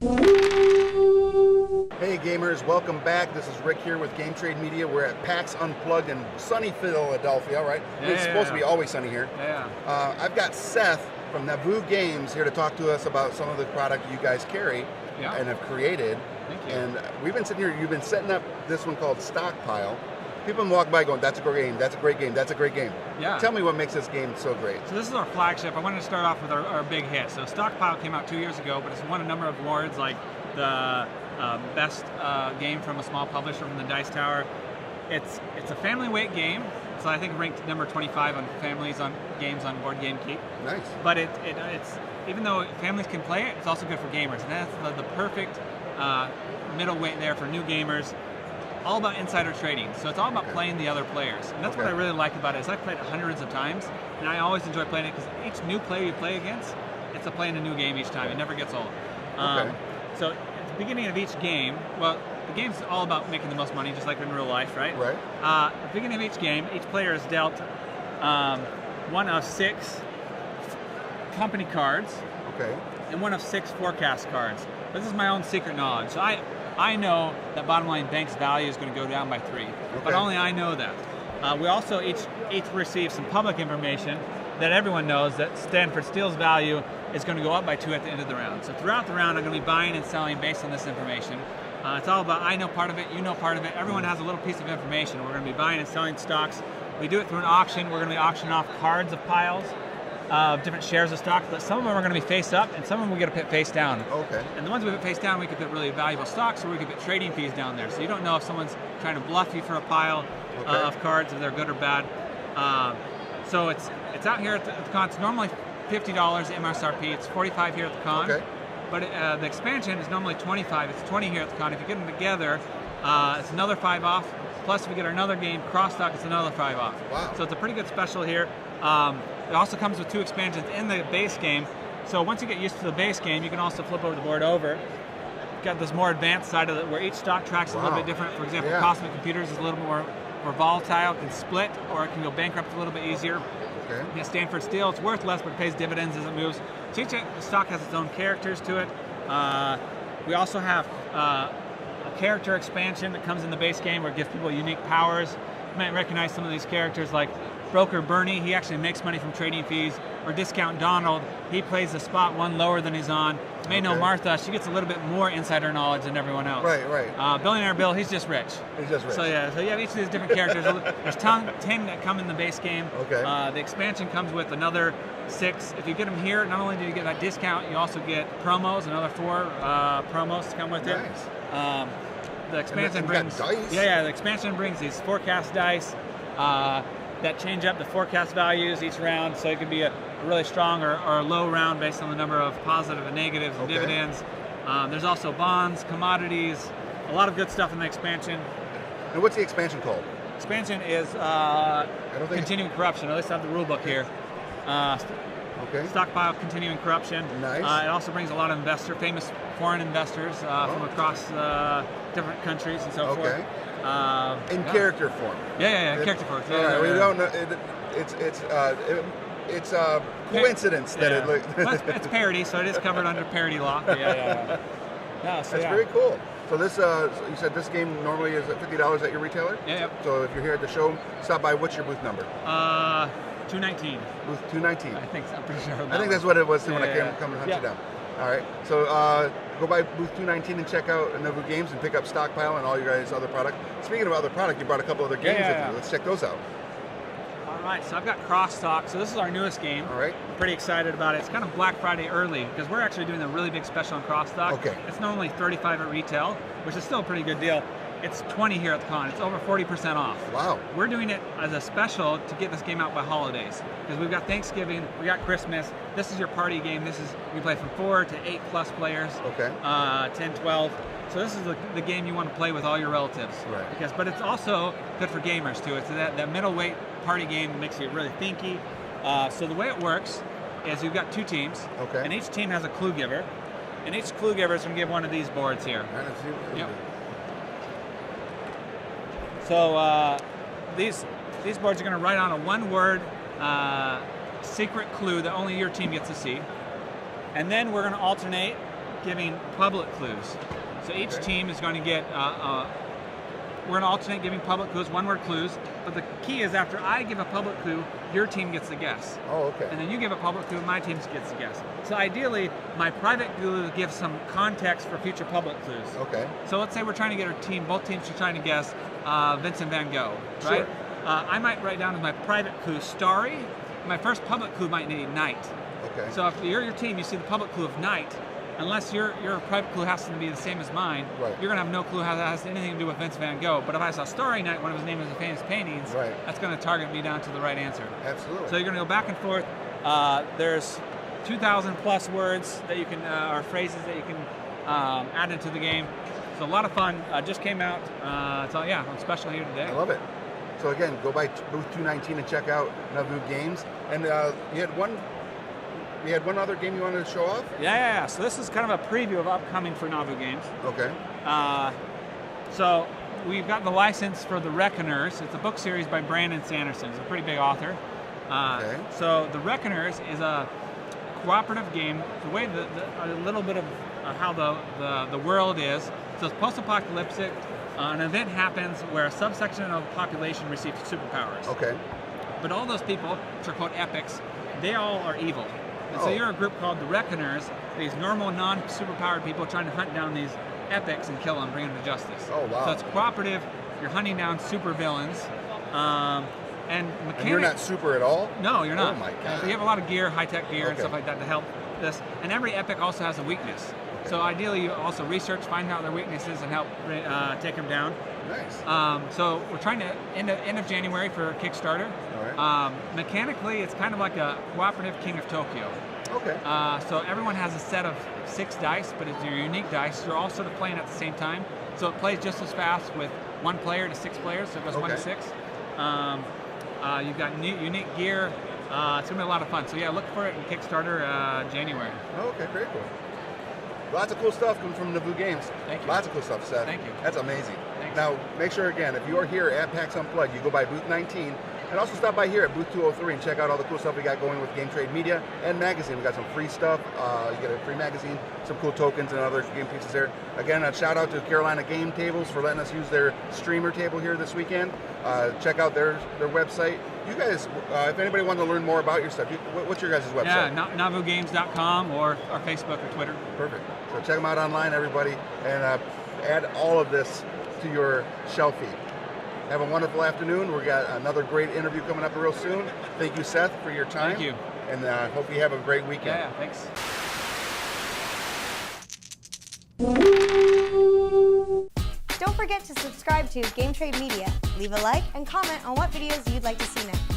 Hey gamers, welcome back. This is Rick here with Game Trade Media. We're at PAX Unplugged in sunny Philadelphia, right? It's supposed to be always sunny here. I've got Seth from Nauvoo Games here to talk to us about some of the product you guys carry and have created. Thank you. And we've been sitting here, you've been setting up this one called Stockpile. People walk by going, that's a great game, that's a great game, that's a great game. Yeah. Tell me what makes this game so great. So this is our flagship. I wanted to start off with our big hit. So Stockpile came out 2 years ago, but it's won a number of awards like the best game from a small publisher from the Dice Tower. It's a family weight game. So I think ranked number 25 on families on games on Board Game Geek. Nice. But it's even though families can play it, it's also good for gamers. And that's the perfect middle weight there for new gamers. All about insider trading. So it's all about playing the other players. And that's what I really like about it is I've played it hundreds of times, and I always enjoy playing it because each new player you play against, it's a playing a new game each time. It never gets old. So at the beginning of each game, well, the game's all about making the most money, just like in real life, right? Right. At the beginning of each game, each player is dealt one of 6 company cards and one of 6 forecast cards. This is my own secret knowledge. So I know that bottom line bank's value is going to go down by 3, but only I know that. We also each receive some public information that everyone knows that Stanford Steel's value is going to go up by 2 at the end of the round. So throughout the round, I'm going to be buying and selling based on this information. It's all about I know part of it, you know part of it. Everyone has a little piece of information. We're going to be buying and selling stocks. We do it through an auction. We're going to be auctioning off cards of piles of different shares of stock, but some of them are going to be face up and some of them we get to put face down. And the ones we put face down, we could put really valuable stocks, or we could put trading fees down there. So you don't know if someone's trying to bluff you for a pile of cards, if they're good or bad. So it's out here at the con. It's normally $50 MSRP. It's $45 here at the con. But the expansion is normally $25. It's $20 here at the con. If you get them together, it's another $5 off. Plus, if we get another game, cross stock, it's another $5 off. Wow. So it's a pretty good special here. It also comes with 2 expansions in the base game. So once you get used to the base game, you can also flip over the board over. You've got this more advanced side of it where each stock track's a little bit different. For example, Cosmic Computers is a little more volatile, it can split, or it can go bankrupt a little bit easier. You get Stanford Steel, it's worth less, but it pays dividends as it moves. So each stock has its own characters to it. We also have a character expansion that comes in the base game where it gives people unique powers. You might recognize some of these characters like Broker Bernie, he actually makes money from trading fees, or Discount Donald, he plays the spot 1 lower than he's on. May know Martha, she gets a little bit more insider knowledge than everyone else. Billionaire Bill, he's just rich. He's just rich. So yeah, so you have each of these different characters. There's 10 that come in the base game. The expansion comes with another 6. If you get them here, not only do you get that discount, you also get promos, another 4 promos to come with it. The expansion brings dice. The expansion brings these forecast dice that change up the forecast values each round, so it could be a really strong or a low round based on the number of positive and negatives and dividends. There's also bonds, commodities, a lot of good stuff in the expansion. And what's the expansion called? Expansion is Continuing Corruption. At least I have the rule book here. Stockpile Continuing Corruption. Nice. It also brings a lot of famous foreign investors from across different countries and so forth. In character form. Character form. We don't know. It's a coincidence that it looks. It's parody, so it is covered under parody law. That's very cool. So this, you said this game normally is at $50 at your retailer. So if you're here at the show, stop by. What's your booth number? 219. Booth 219. I think I'm pretty sure. I think that's what it was when I came and hunt you down. All right. So go by booth 219 and check out Nauvoo Games and pick up Stockpile and all your guys' other product. Speaking of other product, you brought a couple other games with you. Let's check those out. All right. So I've got Crosstalk. So this is our newest game. All right. I'm pretty excited about it. It's kind of Black Friday early because we're actually doing a really big special on Crosstalk. It's normally $35 at retail, which is still a pretty good deal. It's $20 here at the con. It's over 40% off. Wow. We're doing it as a special to get this game out by holidays because we've got Thanksgiving, we got Christmas. This is your party game. We play from 4 to 8 plus players. 10, 12. So this is the game you want to play with all your relatives. But it's also good for gamers too. It's that middleweight party game that makes you really thinky. So the way it works is you've got 2 teams, and each team has a clue giver, and each clue giver is going to give one of these boards here. So these boards are going to write on a 1-word secret clue that only your team gets to see. And then we're going to alternate giving public clues. So each team is going to get, we're going to alternate giving public clues, one-word clues, but the key is after I give a public clue, your team gets the guess. Oh, okay. And then you give a public clue, my team gets the guess. So ideally, my private clue gives some context for future public clues. Okay. So let's say we're trying to get our team, both teams are trying to guess Vincent van Gogh, Sure. right? I might write down as my private clue, starry. My first public clue might be night. Okay. So if you're your team, you see the public clue of night, unless your private clue has to be the same as mine, right. You're going to have no clue how that has anything to do with Vince van Gogh. But if I saw Starry Night, one of his names is famous paintings, right. That's going to target me down to the right answer. Absolutely. So you're going to go back and forth. There's 2,000 plus words that you can, or phrases that you can add into the game. It's a lot of fun. Just came out. So yeah, I'm special here today. I love it. So again, go by booth 219 and check out Nauvoo Games. And you had one other game you wanted to show off? Yeah. So this is kind of a preview of upcoming for Nauvoo Games. Okay. So we've got the license for The Reckoners. It's a book series by Brandon Sanderson. He's a pretty big author. Okay. So The Reckoners is a cooperative game. The way a little bit of how the world is. So it's post-apocalyptic. An event happens where a subsection of the population receives superpowers. Okay. But all those people, which are called epics, they all are evil. And so you're a group called the Reckoners, these normal, non-superpowered people trying to hunt down these epics and kill them, bring them to justice. Oh, wow. So it's cooperative. You're hunting down super villains. And you're not super at all? No, you're not. Oh, my God. You have a lot of gear, high-tech gear and stuff like that to help this. And every epic also has a weakness. So ideally, you also research, find out their weaknesses, and help take them down. Nice. So we're trying to end of January for Kickstarter. All right. Mechanically, it's kind of like a cooperative King of Tokyo. Okay. So everyone has a set of 6 dice, but it's your unique dice. You're all sort of playing at the same time. So it plays just as fast with 1 player to 6 players. So it goes 1 to 6. You've got unique gear. It's going to be a lot of fun. So yeah, look for it in Kickstarter January. Okay, very cool. Lots of cool stuff coming from Nauvoo Games. Thank you. Lots of cool stuff, Seth. Thank you. That's amazing. Thanks. Now, make sure, again, if you are here at PAX Unplugged, you go by booth 19, and also stop by here at booth 203 and check out all the cool stuff we got going with Game Trade Media and magazine. We got some free stuff. You get a free magazine, some cool tokens and other game pieces there. Again, a shout out to Carolina Game Tables for letting us use their streamer table here this weekend. Check out their website. You guys, if anybody wants to learn more about your stuff, what's your guys' website? Yeah, NauvooGames.com or Facebook or Twitter. Perfect. So check them out online, everybody, and add all of this to your shelf feed. Have a wonderful afternoon. We've got another great interview coming up real soon. Thank you, Seth, for your time. Thank you. And hope you have a great weekend. Yeah, thanks. Don't forget to subscribe to Game Trade Media, leave a like, and comment on what videos you'd like to see next.